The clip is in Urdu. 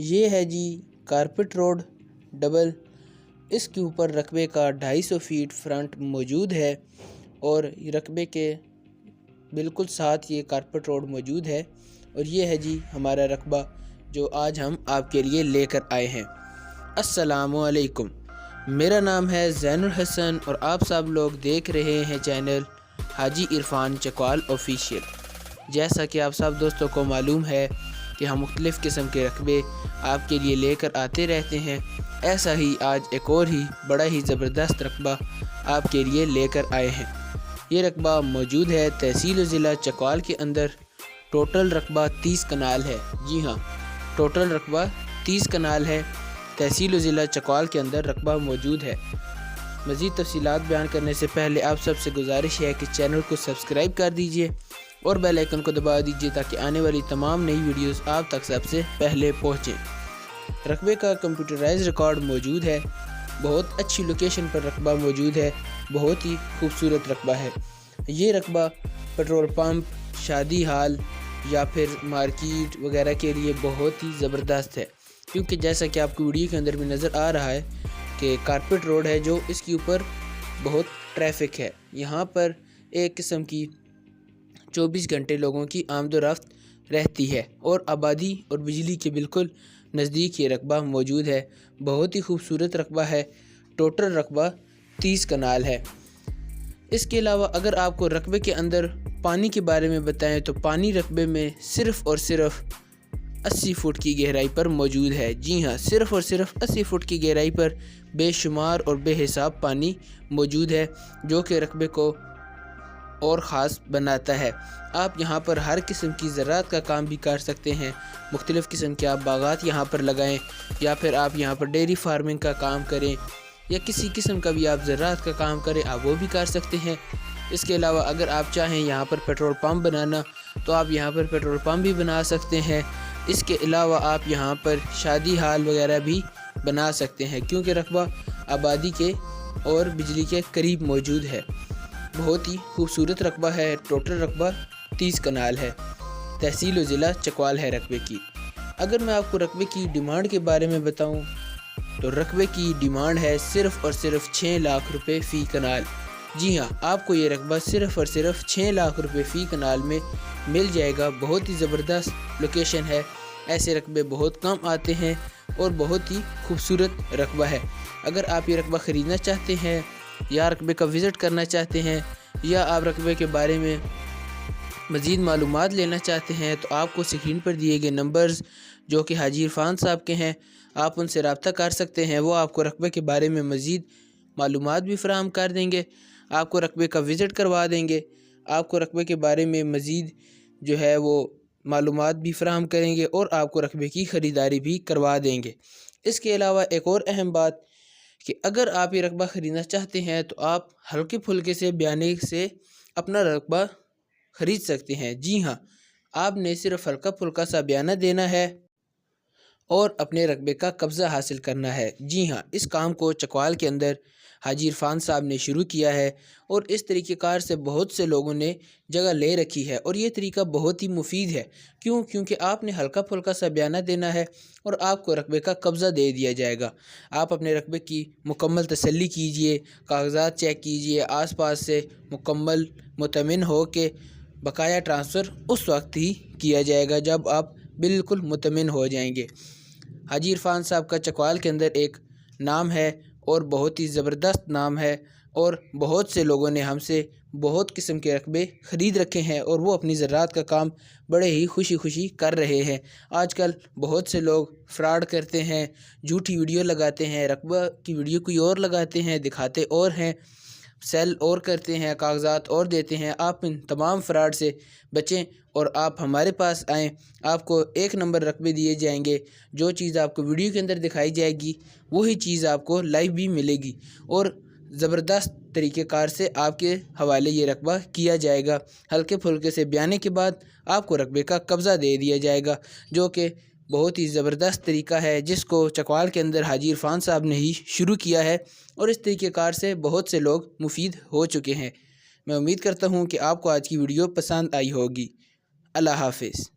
یہ ہے جی کارپٹ روڈ ڈبل، اس کے اوپر رقبے کا 250 فیٹ فرنٹ موجود ہے اور رقبے کے بالکل ساتھ یہ کارپٹ روڈ موجود ہے۔ اور یہ ہے جی ہمارا رقبہ جو آج ہم آپ کے لیے لے کر آئے ہیں۔ السلام علیکم، میرا نام ہے زین الحسن اور آپ سب لوگ دیکھ رہے ہیں چینل حاجی عرفان چکوال آفیشیل۔ جیسا کہ آپ سب دوستوں کو معلوم ہے کہ ہم مختلف قسم کے رقبے آپ کے لیے لے کر آتے رہتے ہیں، ایسا ہی آج ایک اور ہی بڑا ہی زبردست رقبہ آپ کے لیے لے کر آئے ہیں۔ یہ رقبہ موجود ہے تحصیل و ضلع چکوال کے اندر۔ ٹوٹل رقبہ 30 کنال ہے، جی ہاں ٹوٹل رقبہ 30 کنال ہے، تحصیل و ضلع چکوال کے اندر رقبہ موجود ہے۔ مزید تفصیلات بیان کرنے سے پہلے آپ سب سے گزارش ہے کہ چینل کو سبسکرائب کر دیجئے اور بیل آئیکن کو دبا دیجئے تاکہ آنے والی تمام نئی ویڈیوز آپ تک سب سے پہلے پہنچیں۔ رقبے کا کمپیوٹرائز ریکارڈ موجود ہے، بہت اچھی لوکیشن پر رقبہ موجود ہے، بہت ہی خوبصورت رقبہ ہے۔ یہ رقبہ پیٹرول پمپ، شادی ہال یا پھر مارکیٹ وغیرہ کے لیے بہت ہی زبردست ہے، کیونکہ جیسا کہ آپ کو ویڈیو کے اندر بھی نظر آ رہا ہے کہ کارپٹ روڈ ہے جو اس کے اوپر بہت ٹریفک ہے۔ یہاں پر ایک قسم کی 24 گھنٹے لوگوں کی آمد و رفت رہتی ہے اور آبادی اور بجلی کے بالکل نزدیک یہ رقبہ موجود ہے۔ بہت ہی خوبصورت رقبہ ہے، ٹوٹل رقبہ 30 کنال ہے۔ اس کے علاوہ اگر آپ کو رقبے کے اندر پانی کے بارے میں بتائیں تو پانی رقبے میں صرف اور صرف 80 فٹ کی گہرائی پر موجود ہے، جی ہاں صرف اور صرف 80 فٹ کی گہرائی پر بے شمار اور بے حساب پانی موجود ہے، جو کہ رقبے کو اور خاص بناتا ہے۔ آپ یہاں پر ہر قسم کی زراعت کا کام بھی کر سکتے ہیں، مختلف قسم کے آپ باغات یہاں پر لگائیں یا پھر آپ یہاں پر ڈیری فارمنگ کا کام کریں یا کسی قسم کا بھی آپ زراعت کا کام کریں، آپ وہ بھی کر سکتے ہیں۔ اس کے علاوہ اگر آپ چاہیں یہاں پر پیٹرول پمپ بنانا تو آپ یہاں پر پیٹرول پمپ بھی بنا سکتے ہیں۔ اس کے علاوہ آپ یہاں پر شادی ہال وغیرہ بھی بنا سکتے ہیں، کیونکہ رقبہ آبادی کے اور بجلی کے قریب موجود ہے۔ بہت ہی خوبصورت رقبہ ہے، ٹوٹل رقبہ 30 کنال ہے، تحصیل و ضلع چکوال ہے رقبے کی۔ اگر میں آپ کو رقبے کی ڈیمانڈ کے بارے میں بتاؤں تو رقبے کی ڈیمانڈ ہے صرف اور صرف 6 لاکھ روپے فی کنال۔ جی ہاں آپ کو یہ رقبہ صرف اور صرف 6 لاکھ روپے فی کنال میں مل جائے گا۔ بہت ہی زبردست لوکیشن ہے، ایسے رقبے بہت کم آتے ہیں اور بہت ہی خوبصورت رقبہ ہے۔ اگر آپ یہ رقبہ خریدنا چاہتے ہیں یا رقبے کا وزٹ کرنا چاہتے ہیں یا آپ رقبے کے بارے میں مزید معلومات لینا چاہتے ہیں تو آپ کو اسکرین پر دیے گئے نمبرز جو کہ حاجی عرفان صاحب کے ہیں، آپ ان سے رابطہ کر سکتے ہیں۔ وہ آپ کو رقبے کے بارے میں مزید معلومات بھی فراہم کر دیں گے، آپ کو رقبے کا وزٹ کروا دیں گے، آپ کو رقبے کے بارے میں مزید جو ہے وہ معلومات بھی فراہم کریں گے اور آپ کو رقبے کی خریداری بھی کروا دیں گے۔ اس کے علاوہ ایک اور اہم بات کہ اگر آپ یہ رقبہ خریدنا چاہتے ہیں تو آپ ہلکے پھلکے سے بیانے سے اپنا رقبہ خرید سکتے ہیں۔ جی ہاں آپ نے صرف ہلکا پھلکا سا بیانہ دینا ہے اور اپنے رقبے کا قبضہ حاصل کرنا ہے۔ جی ہاں اس کام کو چکوال کے اندر حاجی عرفان صاحب نے شروع کیا ہے اور اس طریقہ کار سے بہت سے لوگوں نے جگہ لے رکھی ہے اور یہ طریقہ بہت ہی مفید ہے۔ کیونکہ آپ نے ہلکا پھلکا سا بیانہ دینا ہے اور آپ کو رقبے کا قبضہ دے دیا جائے گا۔ آپ اپنے رقبے کی مکمل تسلی کیجئے، کاغذات چیک کیجئے، آس پاس سے مکمل مطمئن ہو کہ بقایا ٹرانسفر اس وقت ہی کیا جائے گا جب آپ بالکل مطمئن ہو جائیں گے۔ حاجی عرفان صاحب کا چکوال کے اندر ایک نام ہے اور بہت ہی زبردست نام ہے اور بہت سے لوگوں نے ہم سے بہت قسم کے رقبے خرید رکھے ہیں اور وہ اپنی زراعت کا کام بڑے ہی خوشی کر رہے ہیں۔ آج کل بہت سے لوگ فراڈ کرتے ہیں، جھوٹی ویڈیو لگاتے ہیں، رقبہ کی ویڈیو کوئی اور لگاتے ہیں، دکھاتے اور ہیں، سیل اور کرتے ہیں، کاغذات اور دیتے ہیں۔ آپ ان تمام فراڈ سے بچیں اور آپ ہمارے پاس آئیں، آپ کو 1 نمبر رقبے دیے جائیں گے۔ جو چیز آپ کو ویڈیو کے اندر دکھائی جائے گی وہی چیز آپ کو لائیو بھی ملے گی اور زبردست طریقہ کار سے آپ کے حوالے یہ رقبہ کیا جائے گا۔ ہلکے پھلکے سے بیانے کے بعد آپ کو رقبے کا قبضہ دے دیا جائے گا، جو کہ بہت ہی زبردست طریقہ ہے جس کو چکوال کے اندر حاجی عرفان صاحب نے ہی شروع کیا ہے اور اس طریقہ کار سے بہت سے لوگ مفید ہو چکے ہیں۔ میں امید کرتا ہوں کہ آپ کو آج کی ویڈیو پسند آئی ہوگی۔ اللہ حافظ۔